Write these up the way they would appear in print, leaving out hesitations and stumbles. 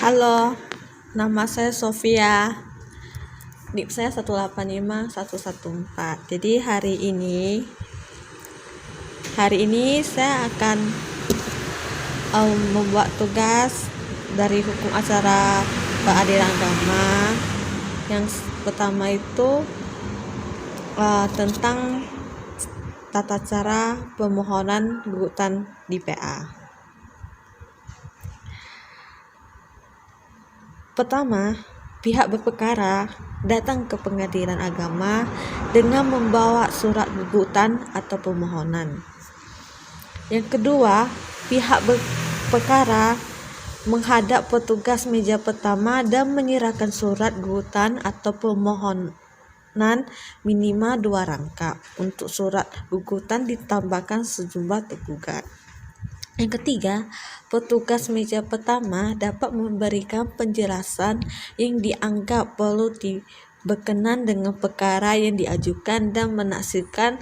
Halo, nama saya Sofia. NIP saya 185114. Jadi hari ini saya akan membuat tugas dari hukum acara peradilan agama. Yang pertama itu tentang tata cara permohonan gugatan di PA. Pertama, pihak berperkara datang ke pengadilan agama dengan membawa surat gugatan atau permohonan. Yang kedua, pihak berperkara menghadap petugas meja pertama dan menyerahkan surat gugatan atau permohonan minimal 2 rangkap. Untuk surat gugatan ditambahkan sejumlah tergugat. Yang ketiga, petugas meja pertama dapat memberikan penjelasan yang dianggap perlu berkenan dengan perkara yang diajukan dan menaksirkan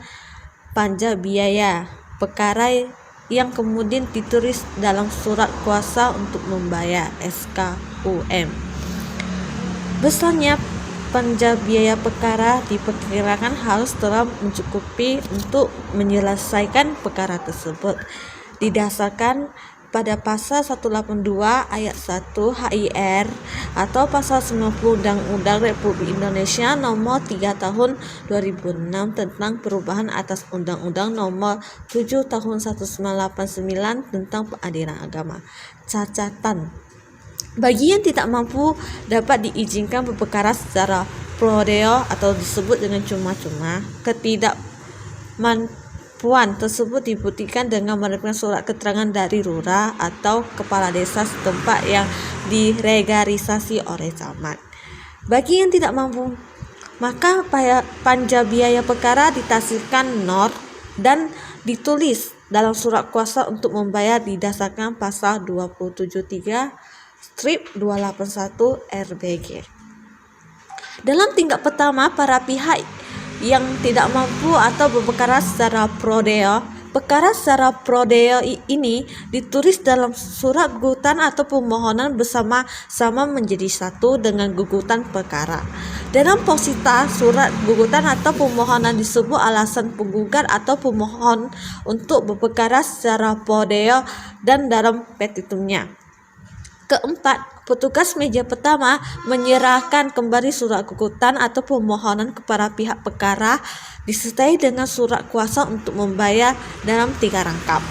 panja biaya perkara yang kemudian ditulis dalam surat kuasa untuk membayar SKUM. Besarnya panja biaya perkara diperkirakan harus telah mencukupi untuk menyelesaikan perkara tersebut. Didasarkan pada pasal 182 ayat 1 HIR atau pasal 90 Undang-Undang Republik Indonesia nomor 3 tahun 2006 tentang perubahan atas Undang-Undang nomor 7 tahun 1989 tentang peradilan agama. Catatan: bagi yang tidak mampu dapat diizinkan berperkara secara pro reo atau disebut dengan cuma-cuma. Ketidakmampuan tersebut dibuktikan dengan menerbitkan surat keterangan dari lurah atau kepala desa setempat yang diregularisasi oleh camat. Bagi yang tidak mampu, maka panja biaya perkara ditaksirkan NOR dan ditulis dalam surat kuasa untuk membayar didasarkan pasal 273/281 RBG. Dalam tingkat pertama, para pihak yang tidak mampu atau berperkara secara pro reo, perkara secara pro reo ini ditulis dalam surat gugatan atau permohonan bersama-sama menjadi satu dengan gugatan perkara. Dalam posita surat gugatan atau permohonan disebut alasan penggugat atau pemohon untuk berperkara secara pro reo dan dalam petitumnya. Keempat, petugas meja pertama menyerahkan kembali surat gugatan atau permohonan kepada pihak perkara disertai dengan surat kuasa untuk membayar dalam 3 rangkap.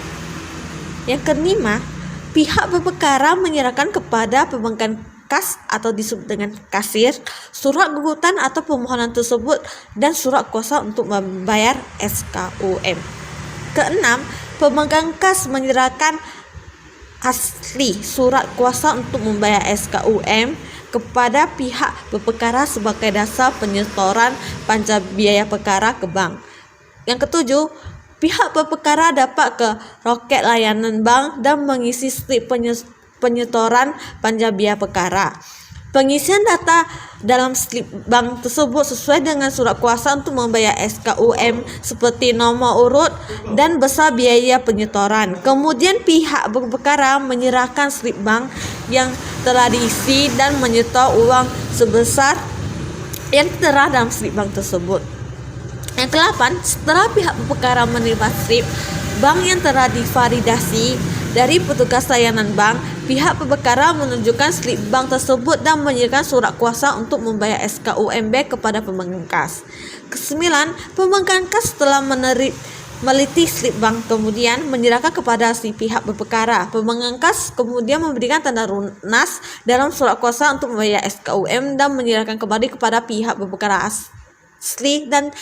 Yang kelima, pihak berperkara menyerahkan kepada pemegang kas atau disebut dengan kasir surat gugatan atau permohonan tersebut dan surat kuasa untuk membayar SKUM. Keenam, pemegang kas menyerahkan asli surat kuasa untuk membayar SKUM kepada pihak berperkara sebagai dasar penyetoran panja biaya perkara ke bank. Yang ketujuh, pihak berperkara dapat ke loket layanan bank dan mengisi slip penyetoran panja biaya perkara. Pengisian data dalam slip bank tersebut sesuai dengan surat kuasa untuk membayar SKUM seperti nomor urut dan besar biaya penyetoran. Kemudian pihak berperkara menyerahkan slip bank yang telah diisi dan menyetor uang sebesar yang tertera dalam slip bank tersebut. Yang ke-8, setelah pihak berperkara menerima slip bank yang telah divalidasi dari petugas layanan bank, pihak berperkara menunjukkan slip bank tersebut dan menyerahkan surat kuasa untuk membayar SKUMB kepada pemegang kas. Kesembilan, pemegang kas telah meliti slip bank kemudian menyerahkan kepada si pihak berperkara. Pemegang kas kemudian memberikan tanda lunas dalam surat kuasa untuk membayar SKUM dan menyerahkan kembali kepada pihak berperkara asli dan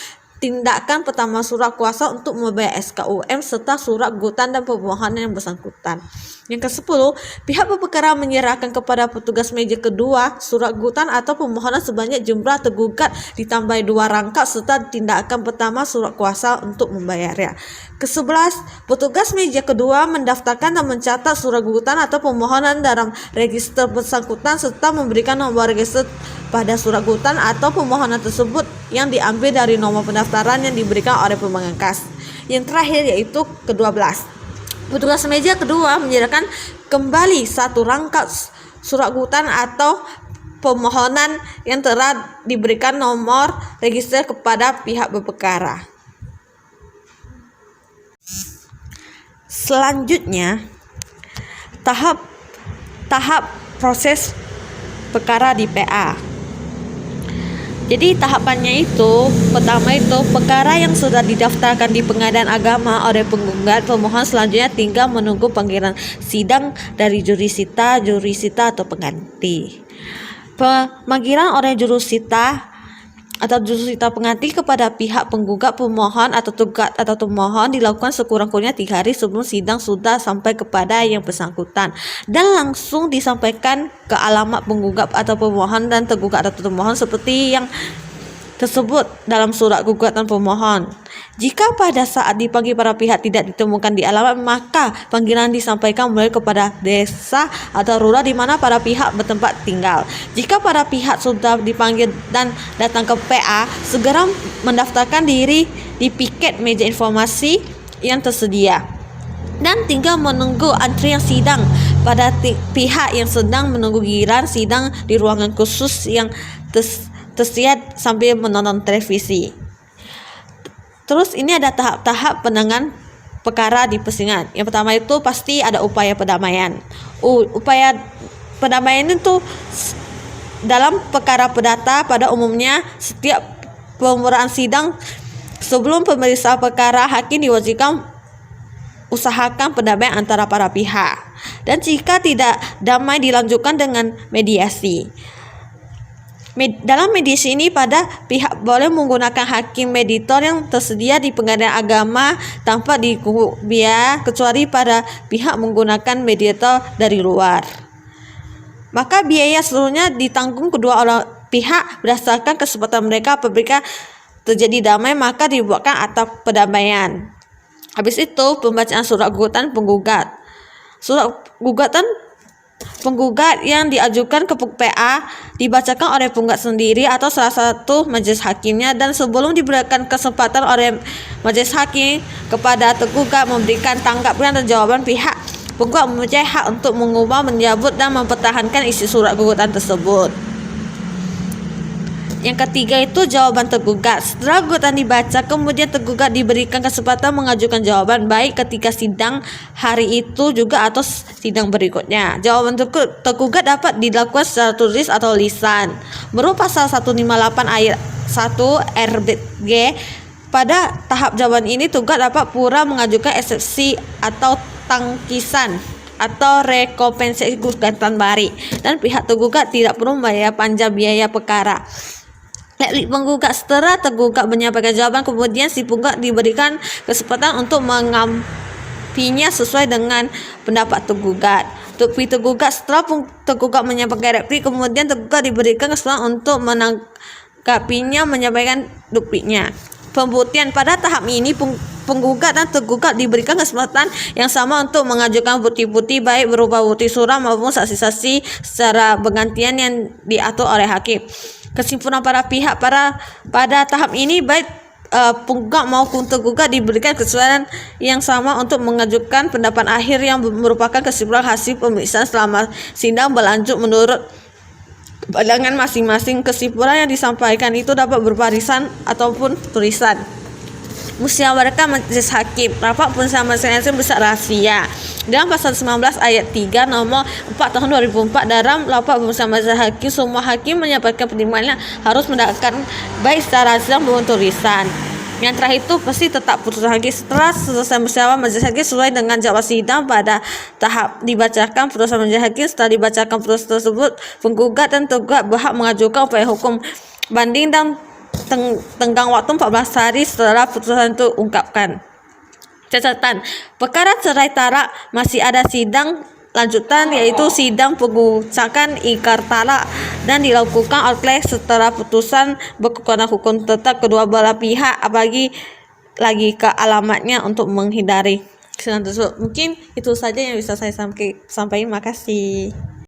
tindakan pertama surat kuasa untuk membayar SKUM serta surat gugatan dan permohonan yang bersangkutan. Yang ke-10, pihak berperkara menyerahkan kepada petugas meja kedua surat gugatan atau permohonan sebanyak jumlah tergugat ditambah 2 rangkap serta tindakan pertama surat kuasa untuk membayarnya. Ke-11, petugas meja kedua mendaftarkan dan mencatat surat gugatan atau permohonan dalam register bersangkutan serta memberikan nomor register pada surat gugatan atau permohonan tersebut yang diambil dari nomor pendaftaran yang diberikan oleh pemegang kas. Yang terakhir yaitu ke-12, petugas meja kedua menyerahkan kembali 1 rangkap surat gugatan atau permohonan yang telah diberikan nomor register kepada pihak berperkara. Selanjutnya, tahap proses perkara di PA. Jadi tahapannya itu, pertama itu perkara yang sudah didaftarkan di Pengadilan Agama oleh penggugat, pemohon selanjutnya tinggal menunggu panggilan sidang dari jurusita atau pengganti. Pemanggilan oleh jurusita atau jurusita pengganti kepada pihak penggugat, pemohon atau tergugat atau termohon dilakukan sekurang-kurangnya 3 hari sebelum sidang sudah sampai kepada yang bersangkutan dan langsung disampaikan ke alamat penggugat atau pemohon dan tergugat atau termohon seperti yang tersebut dalam surat gugatan pemohon. Jika pada saat dipanggil para pihak tidak ditemukan di alamat, maka panggilan disampaikan mulai kepada desa atau lurah di mana para pihak bertempat tinggal. Jika para pihak sudah dipanggil dan datang ke PA, segera mendaftarkan diri di piket meja informasi yang tersedia dan tinggal menunggu antrian sidang pada pihak yang sedang menunggu giliran sidang di ruangan khusus yang tersedia sambil menonton televisi. Terus ini ada tahap-tahap penanganan perkara di persidangan. Yang pertama itu pasti ada upaya perdamaian. Upaya perdamaian itu dalam perkara perdata pada umumnya setiap pemulakan sidang sebelum pemeriksaan perkara, hakim diwajibkan usahakan perdamaian antara para pihak. Dan jika tidak damai dilanjutkan dengan mediasi. Dalam mediasi ini pada pihak boleh menggunakan hakim mediator yang tersedia di Pengadilan Agama tanpa biaya kecuali pada pihak menggunakan mediator dari luar. Maka biaya seluruhnya ditanggung kedua orang pihak berdasarkan kesepakatan mereka. Apabila terjadi damai maka dibuatkan akta perdamaian. Habis itu pembacaan surat gugatan penggugat. Surat gugatan penggugat yang diajukan ke PA dibacakan oleh penggugat sendiri atau salah satu majelis hakimnya, dan sebelum diberikan kesempatan oleh majelis hakim kepada tergugat memberikan tanggapan dan jawaban, pihak penggugat mempunyai hak untuk mengubah, menyambut dan mempertahankan isi surat gugatan tersebut. Yang ketiga itu jawaban tergugat. Setelah gugatan dibaca, kemudian tergugat diberikan kesempatan mengajukan jawaban baik ketika sidang hari itu juga atau sidang berikutnya. Jawaban tergugat dapat dilakukan secara tulis atau lisan. Menurut pasal 158 ayat 1 RBG, pada tahap jawaban ini tergugat dapat pula mengajukan eksepsi atau tangkisan atau rekompensasi gugatan balik, dan pihak tergugat tidak perlu membayar panjang biaya perkara. Penggugat setelah tergugat menyampaikan jawaban, kemudian si penggugat diberikan kesempatan untuk mengampinya sesuai dengan pendapat tergugat. Tergugat setelah tergugat menyampaikan replik, kemudian tergugat diberikan kesempatan untuk menanggapinya, menyampaikan dupliknya. Pembuktian pada tahap ini penggugat dan tergugat diberikan kesempatan yang sama untuk mengajukan bukti-bukti baik berupa bukti surat maupun saksi-saksi secara bergantian yang diatur oleh hakim. Kesimpulan para pihak pada tahap ini baik penggugat maupun tergugat diberikan kesempatan yang sama untuk mengajukan pendapat akhir yang merupakan kesimpulan hasil pemeriksaan selama sidang berlanjut menurut pandangan masing-masing. Kesimpulan yang disampaikan itu dapat berupa lisan ataupun tulisan. Musyawarah majelis hakim. Rapat bersama masing-masing besar rahasia. Dalam pasal 19 ayat 3 nomor 4 tahun 2004, dalam rapat bersama majelis hakim, semua hakim menyampaikan pertimbangannya harus mendapatkan baik secara rahasia maupun tulisan. Yang terakhir itu pasti tetap putusan hakim. Setelah selesai musyawarah majelis hakim sesuai dengan jadwal sidang, pada tahap dibacakan putusan majelis hakim. Setelah dibacakan putusan tersebut, penggugat dan tergugat berhak mengajukan upaya hukum banding dan tenggang waktu 14 hari setelah putusan itu ungkapkan. Catatan, perkara cerai talak masih ada sidang lanjutan, yaitu sidang pengucapan ingkar talak, dan dilakukan oleh setelah putusan berkekuatan hukum tetap kedua belah pihak, apalagi lagi ke alamatnya untuk menghindari kesalahan tersebut. Mungkin itu saja yang bisa saya sampaikan. Makasih.